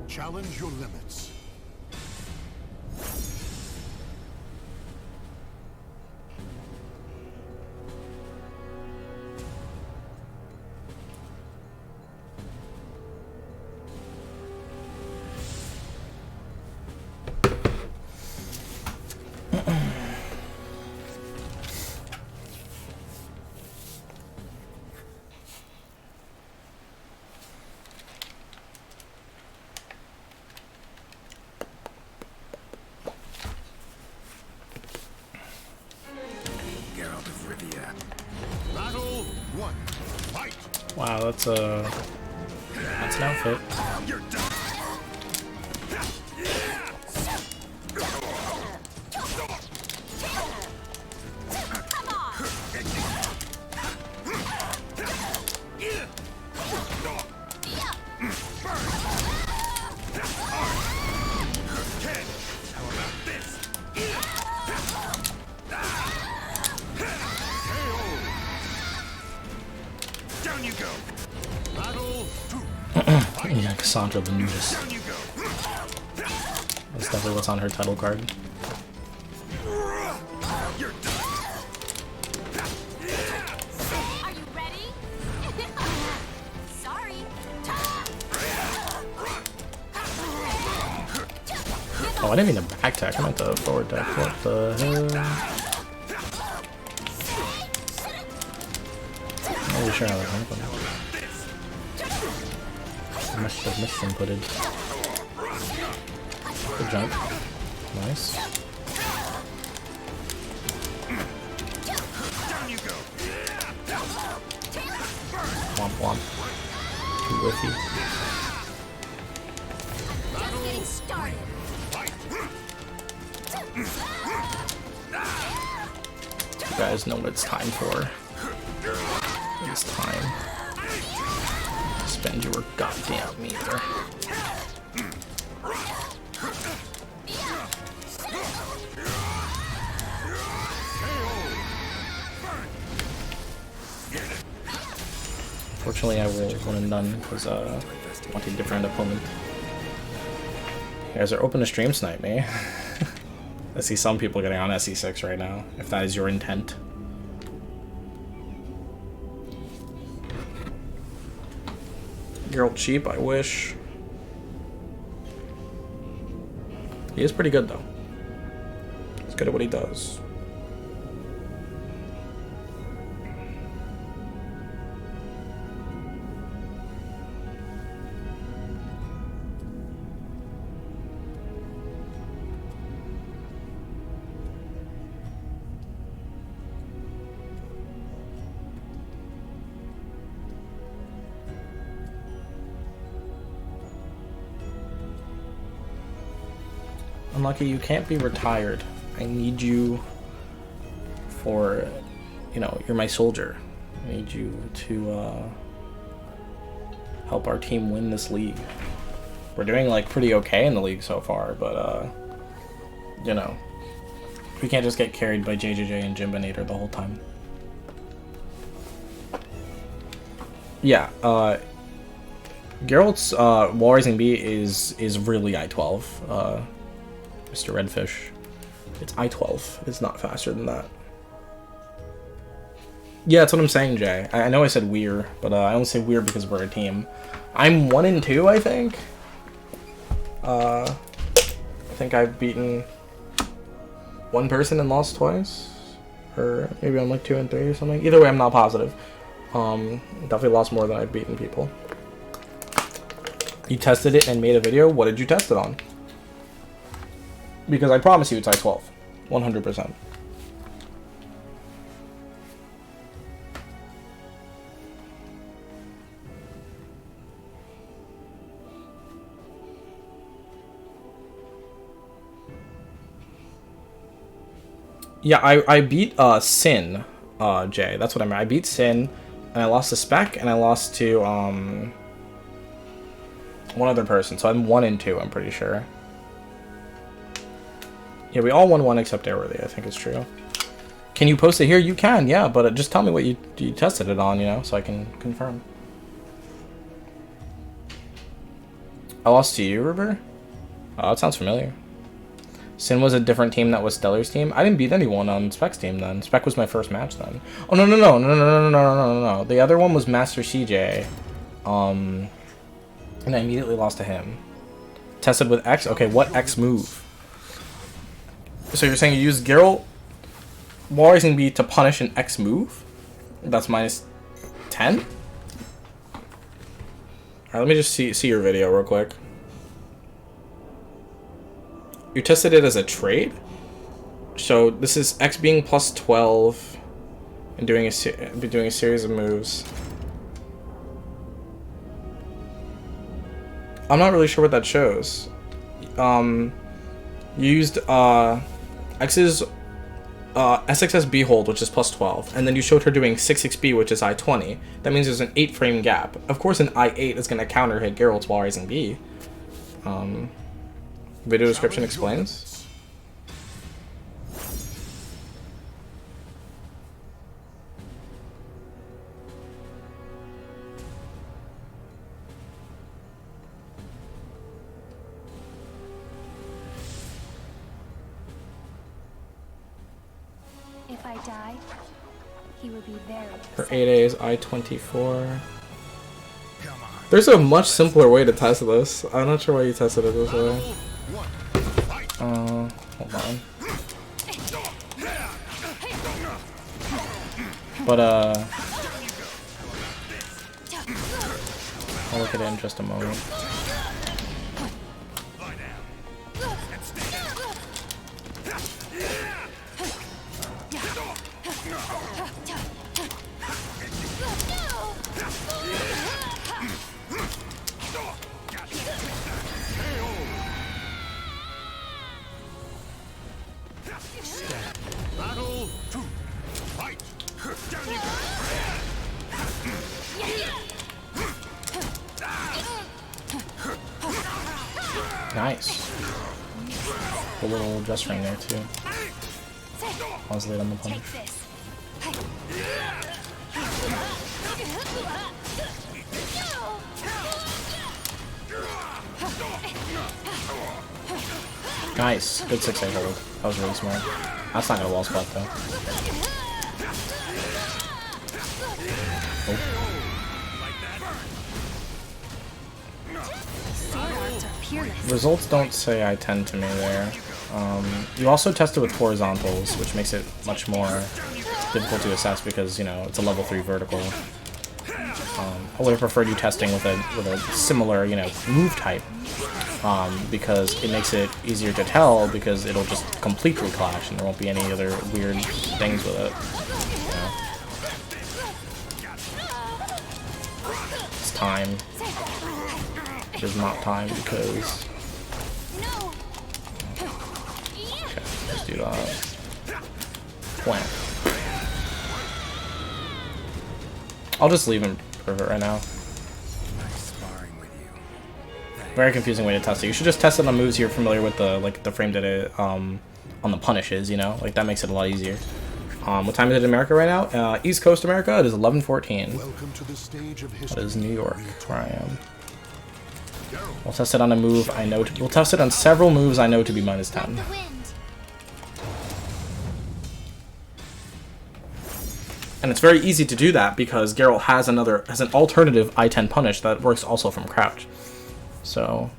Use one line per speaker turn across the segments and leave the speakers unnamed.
Challenge your limits.
Geralt of Rivia.
Battle 1. Fight!
Wow, that's an outfit.
You're done. Down you go.
Battle 2.
Yeah, Cassandra the nudist.
Down you go.
That's definitely what's on her title card.
You're done.
Are you ready? Sorry.
Oh, I didn't mean to back tack. I meant to forward tack. What the hell? I'm not really sure how that happened. I must have missed some footage. Good jump. Nice.
Down you go.
Womp womp. Too whiffy.
Just getting started.
You guys know what it's time for. It's time. Spend your goddamn meter. Fortunately, I will one and done because I want a different opponent. You guys are open to stream snipe me. I see some people getting on SE6 right now, if that is your intent. Geralt cheap, I wish. He is pretty good though. He's good at what he does. Unlucky, you can't be retired. I need you for, you know, you're my soldier. I need you to help our team win this league. We're doing like pretty okay in the league so far, but you know, we can't just get carried by JJJ and Jimbinator the whole time. Yeah, Geralt's Wall Rising B is really I-12. Mr. Redfish. It's I-12. It's not faster than that. Yeah, that's what I'm saying, Jay. I know I said we're, but I only say we're because we're a team. I'm 1 and 2, I think. I think I've beaten one person and lost twice. Or maybe I'm like 2 and 3 or something. Either way, I'm not positive. Definitely lost more than I've beaten people. You tested it and made a video? What did you test it on? Because I promise you it's I-12. 100%. Yeah, I beat Sin, Jay. That's what I meant. I beat Sin, and I lost to Spec, and I lost to one other person. So I'm 1 and 2, I'm pretty sure. Yeah, we all won 1 except Airworthy, I think it's true. Can you post it here? You can, yeah, but just tell me what you tested it on, you know, so I can confirm. I lost to you, River? Oh, that sounds familiar. Sin was a different team that was Stellar's team. I didn't beat anyone on Spec's team then. Spec was my first match then. Oh no no no no no no no no no no. The other one was Master CJ. And I immediately lost to him. Tested with X? Okay, what X move? So you're saying you use Geralt Wall Rising B to punish an X move? That's minus 10? Alright, let me just see your video real quick. You tested it as a trade? So this is X being plus 12 and doing a series of moves. I'm not really sure what that shows. You used X's SXSB hold, which is plus 12, and then you showed her doing 6XB, which is I-20. That means there's an 8 frame gap. Of course, an I-8 is going to counter hit Geralt's Wall Rising B. Video description explains.
If I die, he would be very
Her
upset.
8A is I-24. There's a much simpler way to test this. I'm not sure why you tested it this way. Hold on. But, I'll look at it in just a moment.
Battle 2. Fight.
Nice. A little just ring there too. I was late on the punch.
Take this.
Nice. Good 6A hold. That was really smart. That's not gonna wall spot though. Oh.
Sword arts are peerless.
Results don't say I-10 to me there. You also tested with horizontals, which makes it much more difficult to assess because, you know, it's a level 3 vertical. I would have preferred you testing with a similar, you know, move type, because it makes it easier to tell because it'll just completely clash and there won't be any other weird things with it. You know? It's time. It is not time because... Okay, let's do that. Plant. I'll just leave him for right now. Very confusing way to test it. You should just test it on moves you're familiar with, the frame that it on the punishes, you know? Like, that makes it a lot easier. What time is it in America right now? East Coast America, it is 11:14.
Welcome to the stage of
That
history.
is New York, where I am. We'll test it on a move I know we'll test it on several moves I know to be minus 10.
The wind.
And it's very easy to do that because Geralt has an alternative I-10 punish that works also from crouch. So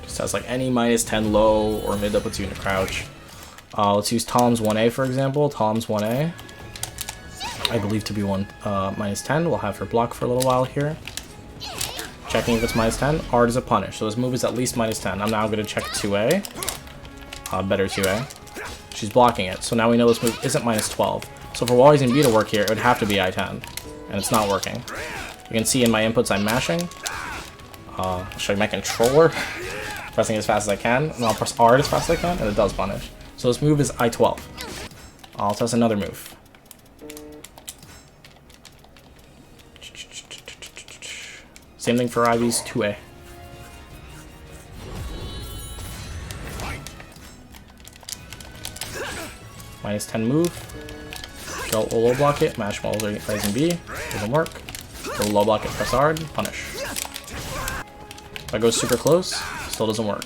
just has like any minus 10 low or mid that puts you in a crouch. Let's use Tom's 1A for example. Tom's 1A, I believe to be minus 10. We'll have her block for a little while here. Checking if it's minus 10. Art is a punish, so this move is at least minus 10. I'm now going to check 2A. Better 2A. She's blocking it, so now we know this move isn't minus 12. So for Wall Rising B to work here, it would have to be I-10, and it's not working. You can see in my inputs I'm mashing. I'll show you my controller, pressing as fast as I can, and I'll press R as fast as I can, and it does punish. So this move is I-12. I'll test another move. Same thing for IV's 2A. Minus 10 move. Geralt will low block it. Mash Wall Rising B. Doesn't work. Go low block it, press hard, punish. If I go super close, still doesn't work.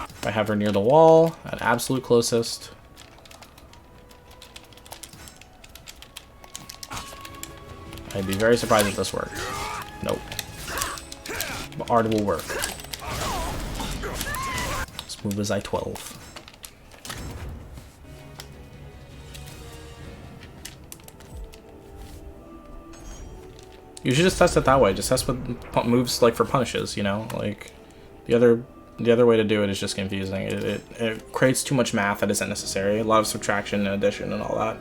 If I have her near the wall, at absolute closest. I'd be very surprised if this worked. Nope. But art will work. Smooth as I-12. You should just test it that way. Just test with moves like for punishes, you know? Like the other way to do it is just confusing. It creates too much math that isn't necessary. A lot of subtraction and addition and all that.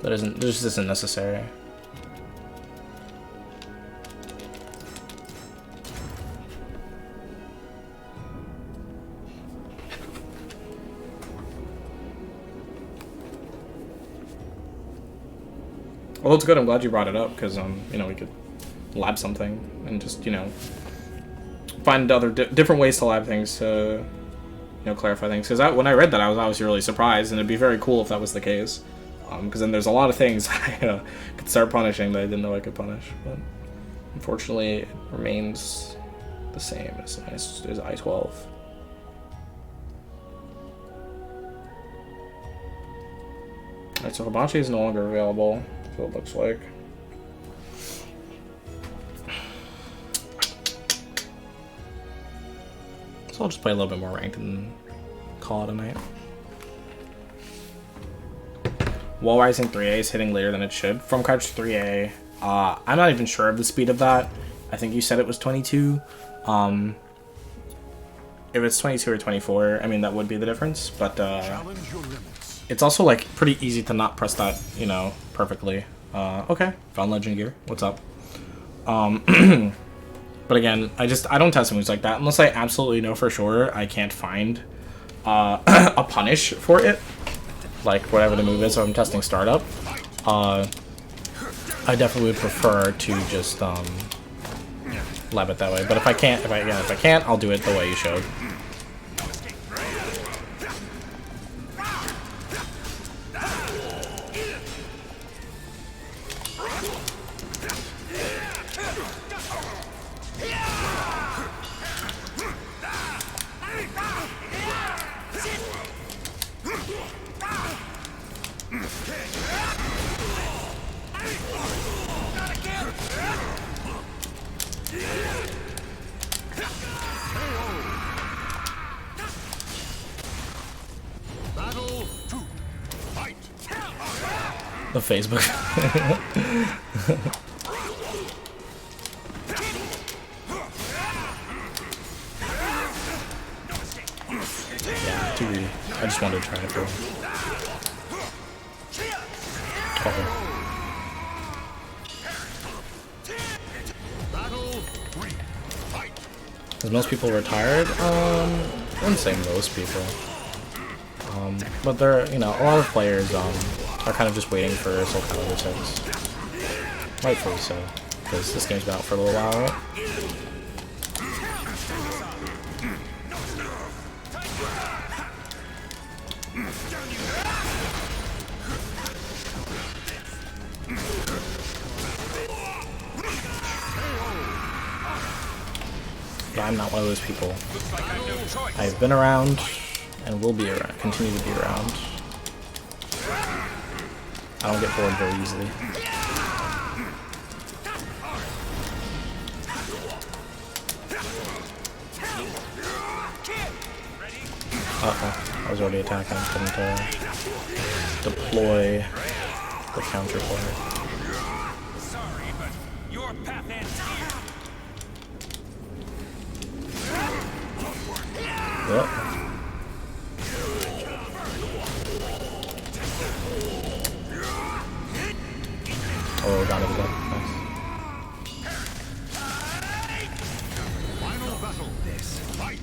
That just isn't necessary. Well, it's good. I'm glad you brought it up because you know, we could lab something and just, you know, find other different ways to lab things to, you know, clarify things. Because when I read that, I was obviously really surprised, and it'd be very cool if that was the case. Because then there's a lot of things I could start punishing that I didn't know I could punish. But unfortunately, it remains the same as I-12. Alright, so Hibachi is no longer available, so it looks like. So I'll just play a little bit more ranked and call it a night. Wall Rising 3A is hitting later than it should. From Crouch 3A, I'm not even sure of the speed of that. I think you said it was 22. If it's 22 or 24, I mean, that would be the difference. But it's also, like, pretty easy to not press that, you know, perfectly. Okay, found Legend Gear. What's up? But again, I don't test moves like that. Unless I absolutely know for sure I can't find a punish for it. Like, whatever the move is, so I'm testing startup. I definitely would prefer to just lab it that way. But if I can't, I'll do it the way you showed. The Facebook. Yeah, too greedy. I just wanted to try it for him. Is most people retired? I wouldn't say most people. But there, you know, a lot of players are kind of just waiting for Soul Calibur 6. Rightfully so, because this game's been out for a little while, right? But I'm not one of those people. I've been around and will be around, continue to be around. I don't get bored very easily. I was already attacking. Couldn't deploy the counter for it.
Sorry, but your path ends here.
Yep. Oh, got it. Nice.
Final battle. This fight.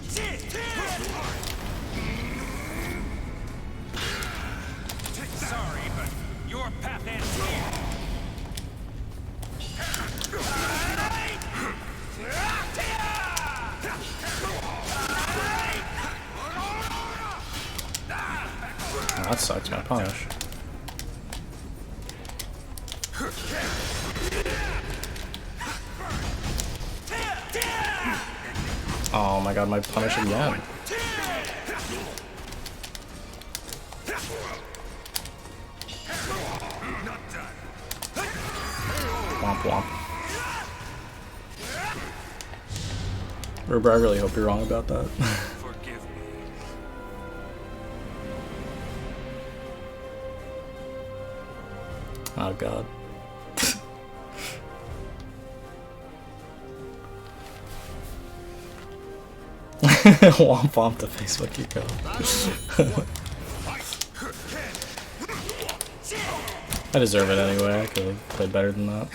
Sorry, but your path ends here.
Oh, that sucks, my punish. Oh my god, my punish again. Womp womp. Ruber, I really hope you're wrong about that.
Forgive me.
Oh god. Womp womp to Facebook Eco. I deserve it anyway, I could have played better than that.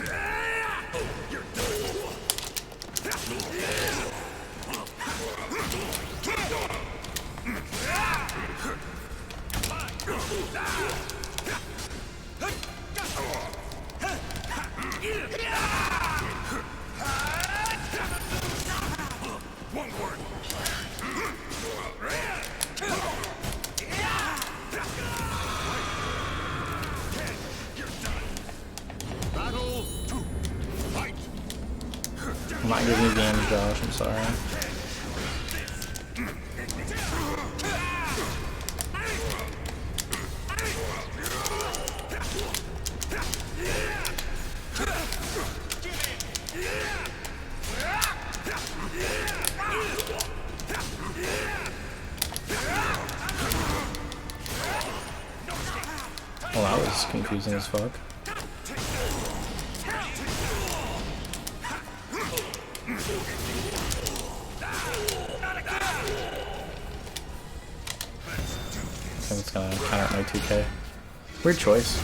Battle 2. Fight.
I'm not giving you games, Josh, I'm sorry. Well, that was confusing as fuck. I think it's gonna count out my 2k. Weird choice.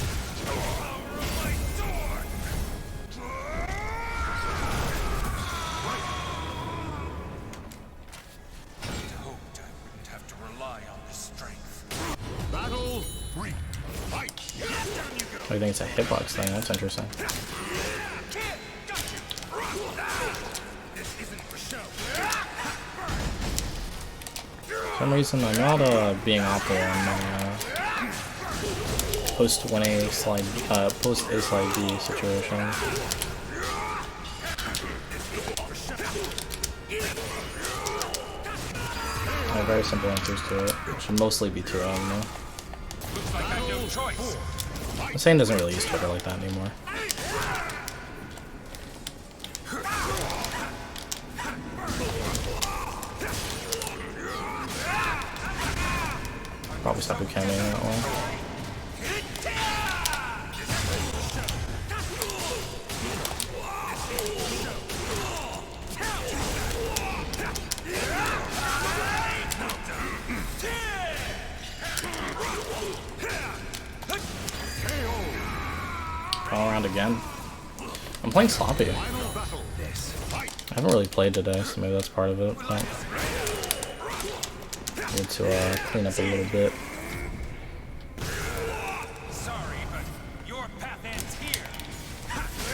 Hoped I wouldn't have to rely on this strength.
Battle 3. Fight.
I think it's a hitbox thing, that's interesting. For some reason, I'm not being optimal in my post 1A slide, post A slide B situation. I have very simple answers to it, which should mostly be 2 on though.
Looks like I've no choice.
Insane doesn't really use Twitter like that anymore. Probably stop camming that one. All around again. I'm playing sloppy. I haven't really played today, so maybe that's part of it. But I need to clean up a little bit.
Sorry, but your path ends here.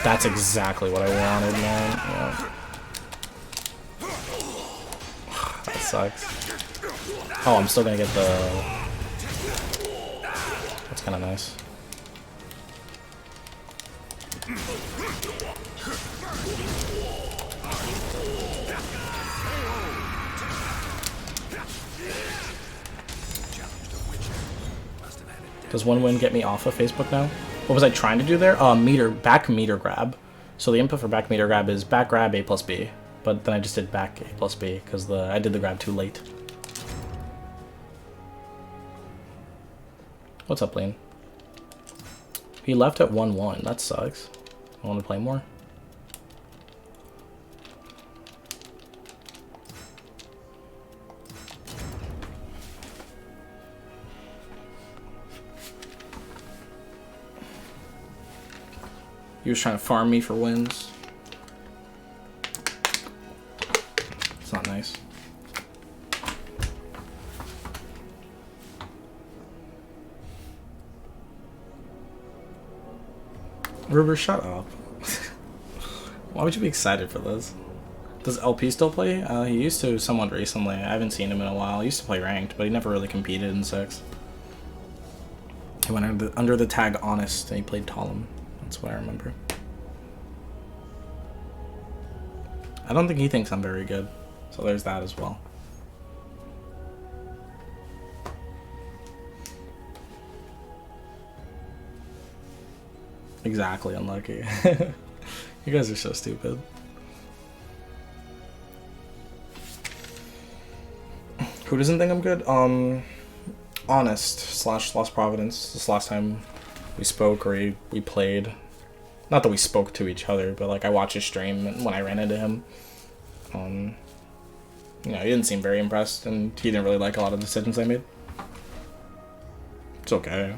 That's exactly what I wanted, man. Yeah. That sucks. Oh, I'm still gonna get the... That's kind of nice. Does one win get me off of Facebook now? What was I trying to do there? Back meter grab. So the input for back meter grab is back grab A plus B. But then I just did back A plus B because I did the grab too late. What's up, Lane? He left at 1-1. That sucks. I want to play more. He was trying to farm me for wins. It's not nice. River, shut up. Why would you be excited for this? Does LP still play? He used to somewhat recently. I haven't seen him in a while. He used to play ranked, but he never really competed in 6. He went under the tag Honest, and he played Talum. That's what I remember. I don't think he thinks I'm very good, so there's that as well. Exactly, unlucky. You guys are so stupid. Who doesn't think I'm good? Honest / Lost Providence. This last time we spoke or we played. Not that we spoke to each other, but like I watched his stream and when I ran into him. You know, he didn't seem very impressed and he didn't really like a lot of the decisions I made. It's okay.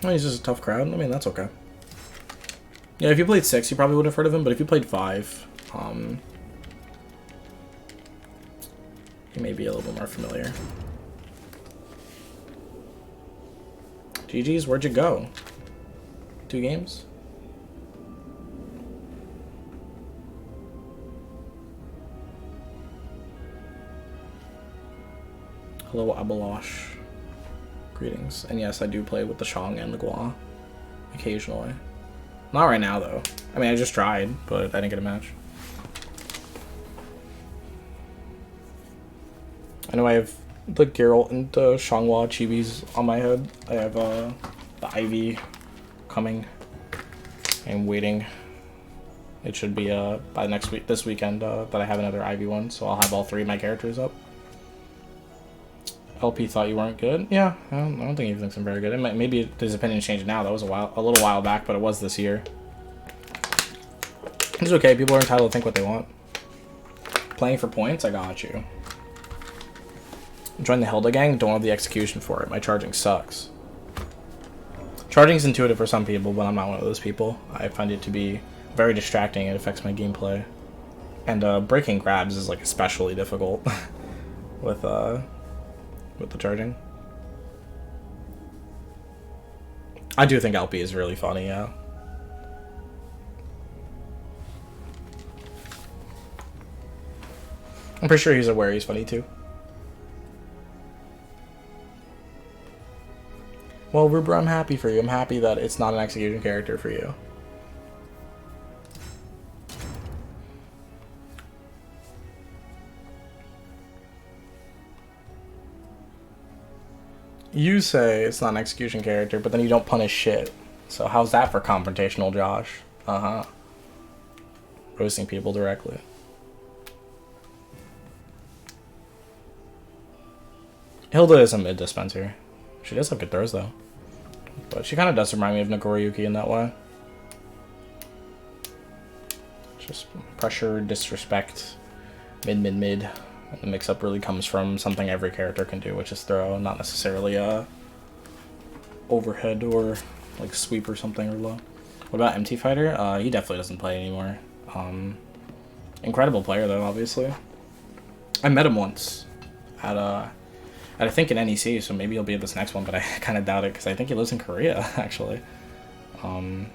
Well, he's just a tough crowd. I mean, that's okay. Yeah, if you played 6, you probably would have heard of him, but if you played 5, he may be a little bit more familiar. GG's, where'd you go? 2 games? Hello, Abalosh. Greetings. And yes, I do play with the Xiang and the Gua. Occasionally. Not right now, though. I mean, I just tried, but I didn't get a match. I know I have the Geralt and the Xianghua chibis on my head. I have the Ivy coming. I'm waiting. It should be by next week, this weekend, that I have another Ivy one, so I'll have all 3 of my characters up. LP thought you weren't good. Yeah, I don't think he thinks I'm very good. Maybe his opinion's changed now. That was a little while back, but it was this year. It's okay. People are entitled to think what they want. Playing for points, I got you. Join the Hilda gang. Don't have the execution for it. My charging sucks. Charging's intuitive for some people, but I'm not one of those people. I find it to be very distracting. It affects my gameplay. And breaking grabs is like especially difficult with the charging. I do think LP is really funny, yeah. I'm pretty sure he's aware he's funny too. Well, Ruber, I'm happy for you. I'm happy that it's not an execution character for you. You say it's not an execution character, but then you don't punish shit. So how's that for confrontational, Josh? Uh-huh. Roasting people directly. Hilda is a mid dispenser. She does have good throws, though. But she kind of does remind me of Nagoriyuki in that way. Just pressure, disrespect, mid. The mix-up really comes from something every character can do, which is throw, not necessarily a overhead or like sweep or something or low. What about MT Fighter? He definitely doesn't play anymore. Incredible player though, obviously. I met him once at I think an NEC, so maybe he'll be at this next one, but I kind of doubt it because I think he lives in Korea actually. But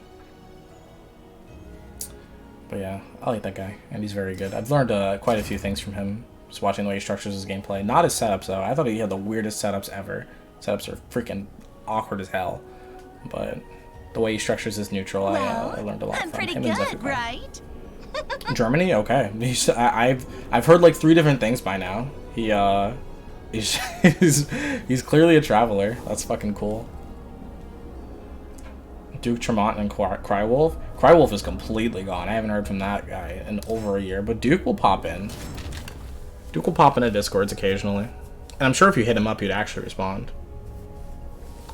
yeah, I like that guy, and he's very good. I've learned quite a few things from him. Just watching the way he structures his gameplay. Not his setups, though. I thought he had the weirdest setups ever. Setups are freaking awkward as hell. But the way he structures his neutral, I learned a lot from him. I'm pretty good, right? Germany? Okay. I've heard like 3 different things by now. He's clearly a traveler. That's fucking cool. Duke Tremont and Crywolf. Crywolf is completely gone. I haven't heard from that guy in over a year. But Duke will pop in. Duke will pop into Discords occasionally. And I'm sure if you hit him up, he'd actually respond.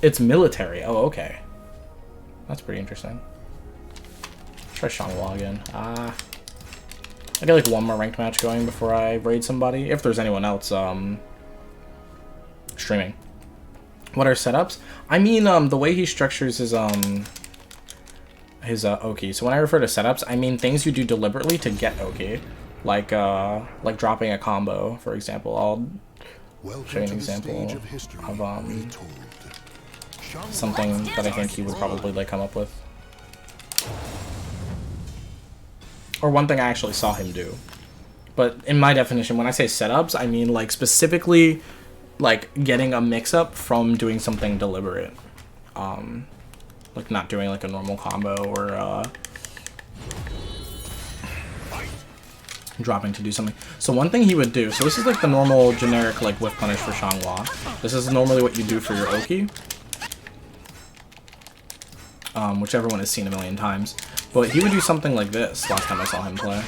It's military. Oh, okay. That's pretty interesting. Try Xianghua again. I get like 1 more ranked match going before I raid somebody. If there's anyone else streaming. What are setups? I mean, the way he structures his Oki. So when I refer to setups, I mean things you do deliberately to get Oki. Like dropping a combo, for example. I'll show you an example of something that I think he would probably like come up with. Or one thing I actually saw him do. But in my definition, when I say setups, I mean like specifically like getting a mix-up from doing something deliberate. Like not doing like a normal combo or dropping to do something. So one thing he would do, so this is like the normal generic like whiff punish for Xianghua. This is normally what you do for your Oki. Which everyone has seen a million times. But he would do something like this last time I saw him play.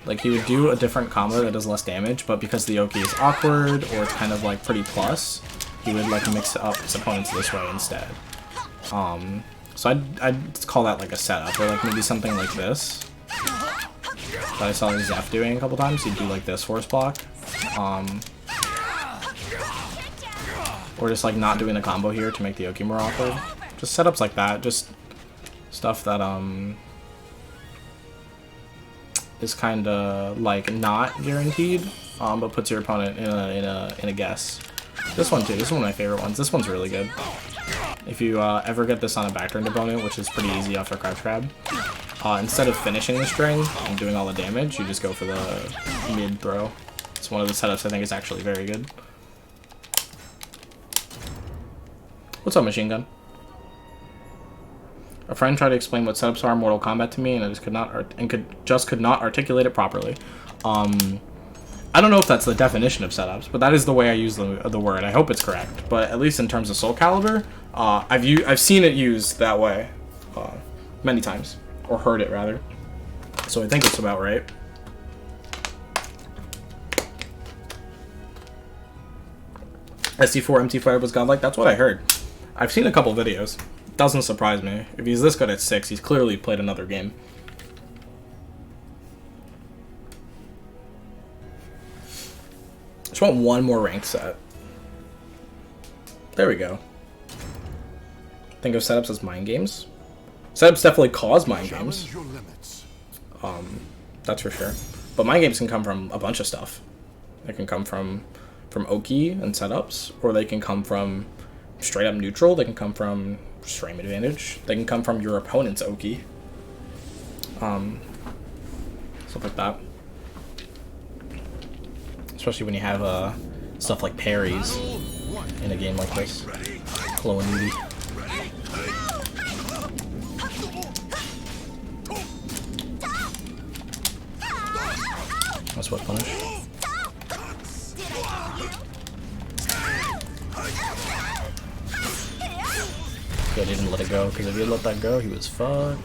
Like he would do a different combo that does less damage, but because the Oki is awkward or it's kind of like pretty plus, he would like mix up his opponents this way instead. So I'd call that like a setup, or like maybe something like this that I saw Zeph doing a couple times. He'd do like this force block, or just like not doing the combo here to make the Oki more awkward. Just setups like that, just stuff that is kind of like not guaranteed, but puts your opponent in a guess. This one too. This is one of my favorite ones. This one's really good. If you ever get this on a backturned opponent, which is pretty easy after crouch grab, instead of finishing the string and doing all the damage, you just go for the mid throw. It's one of the setups I think is actually very good. What's up, Machine Gun? A friend tried to explain what setups are in Mortal Kombat to me, and I just could not articulate it properly. I don't know if that's the definition of setups, but that is the way I use the word. I hope it's correct, but at least in terms of Soul Calibur, I've seen it used that way many times, or heard it rather. So I think it's about right. SD4 MT Fire was godlike. That's what I heard. I've seen a couple videos. Doesn't surprise me. If he's this good at 6, he's clearly played another game. Just want one more ranked set. There we go. Think of setups as mind games. Setups definitely cause mind games. That's for sure. But mind games can come from a bunch of stuff. They can come from Oki and setups, or they can come from straight up neutral. They can come from frame advantage. They can come from your opponent's Oki. Stuff like that. Especially when you have stuff like parries in a game like this. Low and moody. That's what punish. Good, he didn't let it go, because if he had let that go, he was fucked.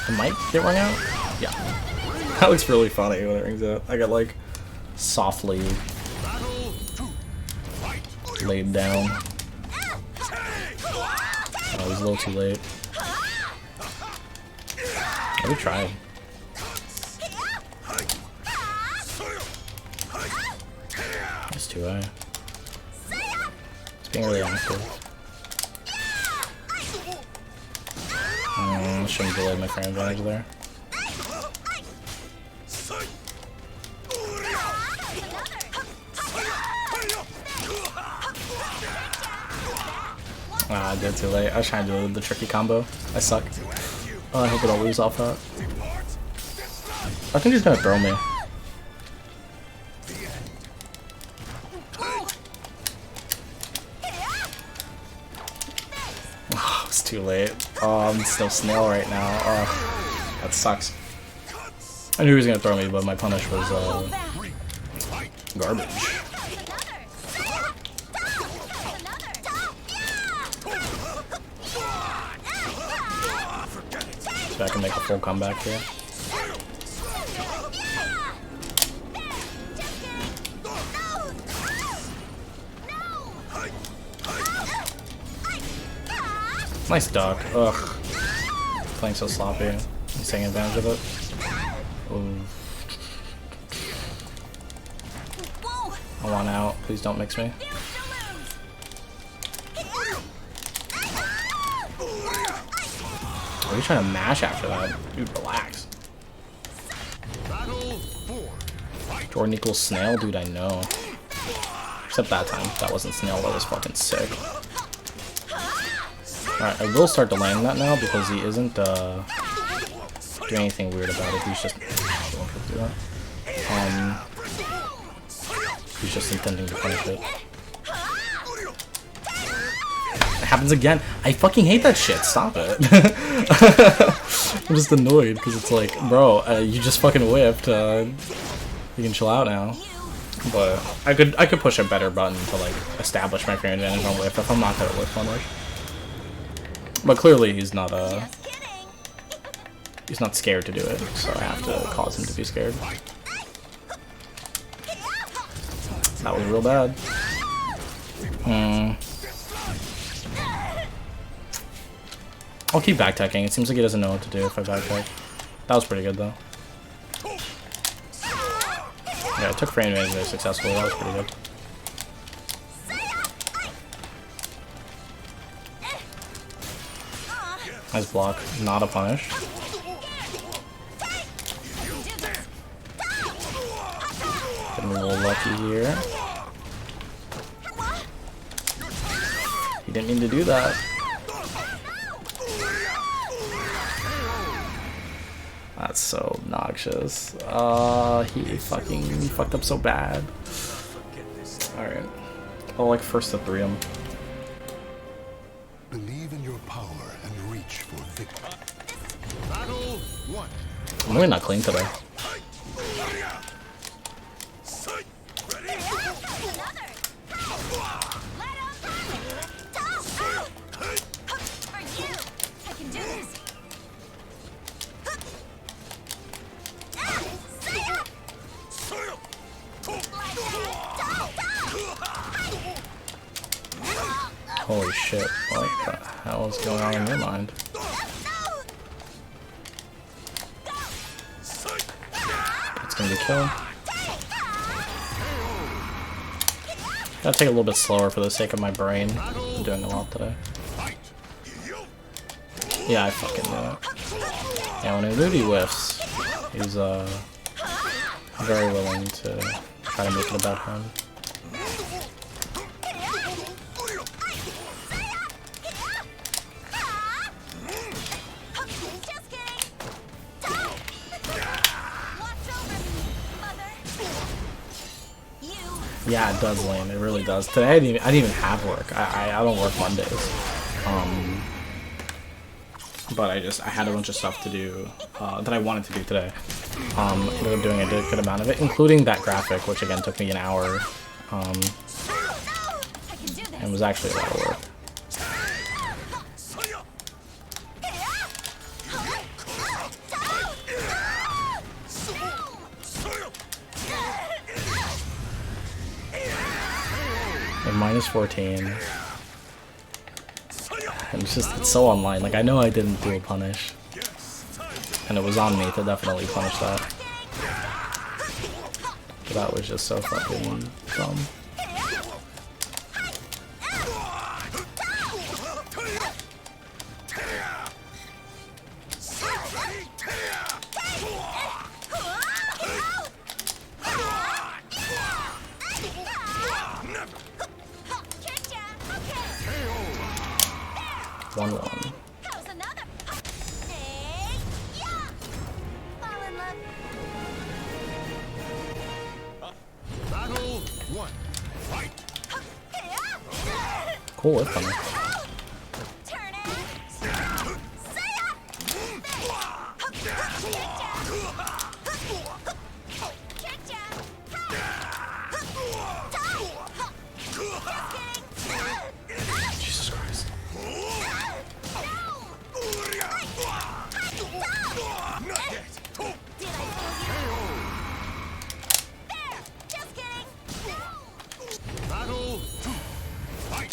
It might get rung out? Yeah. That looks really funny when it rings out. I got like softly laid down. Oh, it was a little too late. We tried. It's too high. It's being really active. Shouldn't delay my frame advantage there. Ah, I did too late. I was trying to do the tricky combo. I suck. Oh, I hope I don't lose off that. I think he's gonna throw me. Oh, it's too late. Oh, I'm still snail right now. Oh, that sucks. I knew he was gonna throw me, but my punish was garbage. So I can make a full comeback here. Nice duck. Ugh. Playing so sloppy. I'm taking advantage of it. Ooh. I want out. Please don't mix me. Are you trying to mash after that? Dude, relax. Jordan equals snail? Dude, I know. Except that time. That wasn't snail. That was fucking sick. Alright, I will start delaying that now because he isn't do anything weird about it. He's just he's just intending to punish it. It happens again. I fucking hate that shit. Stop it. I'm just annoyed because it's like, bro, you just fucking whipped. You can chill out now. But I could push a better button to like establish my frame advantage on whiff if I'm not gonna whiff punish. But clearly he's not scared to do it, so I have to cause him to be scared. That was real bad. I'll keep backtacking. It seems like he doesn't know what to do if I backtech. That was pretty good though. Yeah, I took frame advantage very successfully. That was pretty good. Nice block. Not a punish. Getting a little lucky here. He didn't mean to do that. That's so obnoxious. He fucked up so bad. Alright. I'll like first to 3 him.
Believe in your power and reach for victory. Battle 1.
I'm really not clean today. Holy shit, what the hell is going on in your mind? It's gonna be a kill. Gotta take a little bit slower for the sake of my brain. I'm doing a lot today. Yeah, I fucking knew it. Yeah, when Rudy whiffs, he's very willing to try to make it about him. Yeah, it does land. It really does. Today I didn't even have work. I don't work Mondays. But I had a bunch of stuff to do that I wanted to do today. Ended up doing a good amount of it, including that graphic, which again took me an hour. And was actually a lot of work. Minus 14. And it's so online. Like, I know I didn't do a punish. And it was on me to definitely punish that. But that was just so fucking dumb. Cool whip on it. Jesus Christ.
Battle 2. Fight.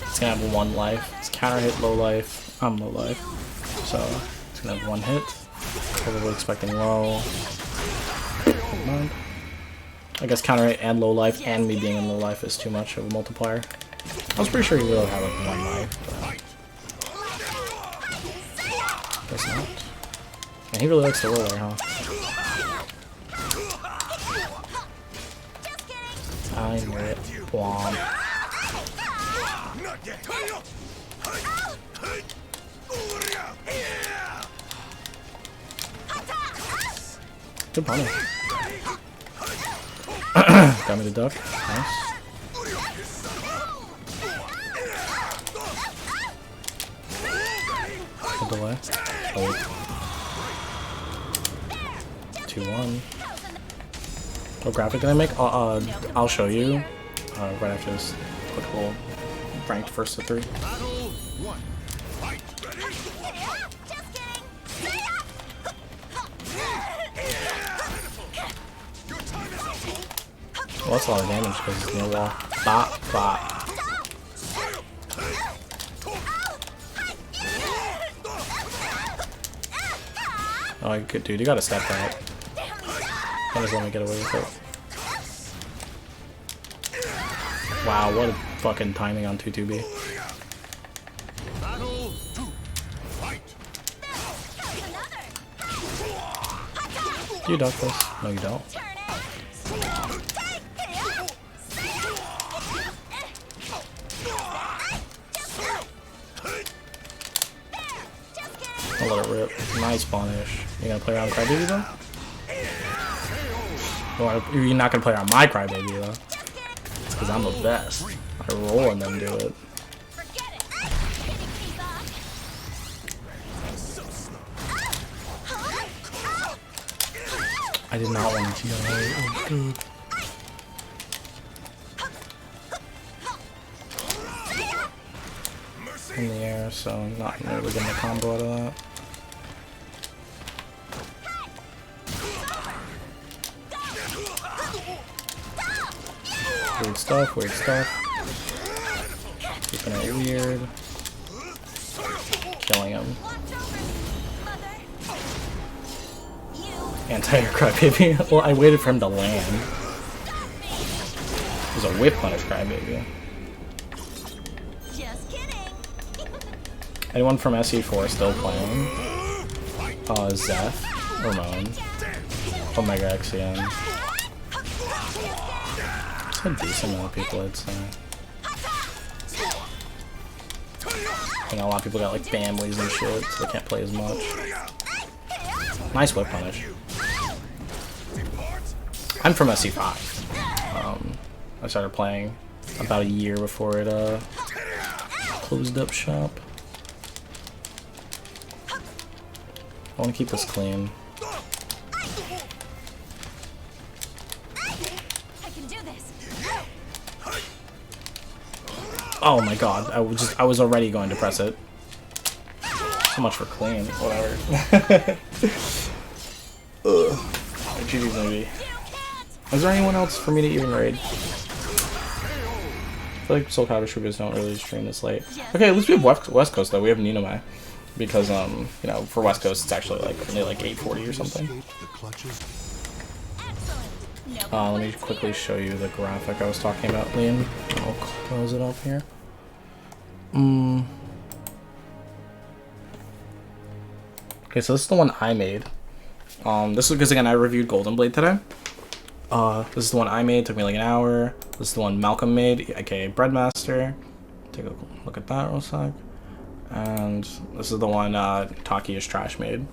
It's gonna have 1 life. It's counter hit low life. I'm low life. So it's gonna have 1 hit. Probably expecting low. Never mind. I guess counter rate and low life and me being in low life is too much of a multiplier. I was pretty sure he really had like 1 life. Guess not. And he really likes the roller, huh? Time rip. Womp. Good punish. Got me the duck. Nice. Good delay. Oh. 2-1. What graphic did I make? I'll show you right after this quick little ranked first to 3. Well, that's a lot of damage because it's near wall. Bop, bop. Oh, good dude, you gotta step that. Can't just let me get away with it. Wow, what a fucking timing on 2-2B. Do you duck this? No, you don't. I'll let it rip. Nice punish. You gonna play around Crybaby though? Or you're not gonna play around my Crybaby though? Because I'm the best. I roll and then do it. I did not want to go. Oh, good. In the air, so I'm not really getting a combo out of that. Weird stuff, weird stuff. Keeping it weird. Killing him. Anti-air Crybaby. Well, I waited for him to land. It was a whip punish Crybaby. Anyone from SE4 still playing? Zeph, Ramon, Omega XCN. It's a decent amount of people, I'd say. You know, a lot of people got like families and shit, so they can't play as much. Nice whip punish. I'm from SE5. I started playing about a year before it closed up shop. I want to keep this clean. Oh my god, I was already going to press it. So much for clean, whatever. Ugh. GG's maybe. Is there anyone else for me to even raid? I feel like Soul Calibur streamers don't really stream this late. Okay, at least we have West Coast though. We have Ninome. Because you know, for West Coast it's actually like only like 8:40 or something. Let me quickly show you the graphic I was talking about, Liam. I'll close it up here. Okay, so this is the one I made. This is because again I reviewed Golden Blade today. This is the one I made. Took me like an hour. This is the one Malcolm made, aka Breadmaster. Take a look at that real sec. And this is the one Taki is Trash made.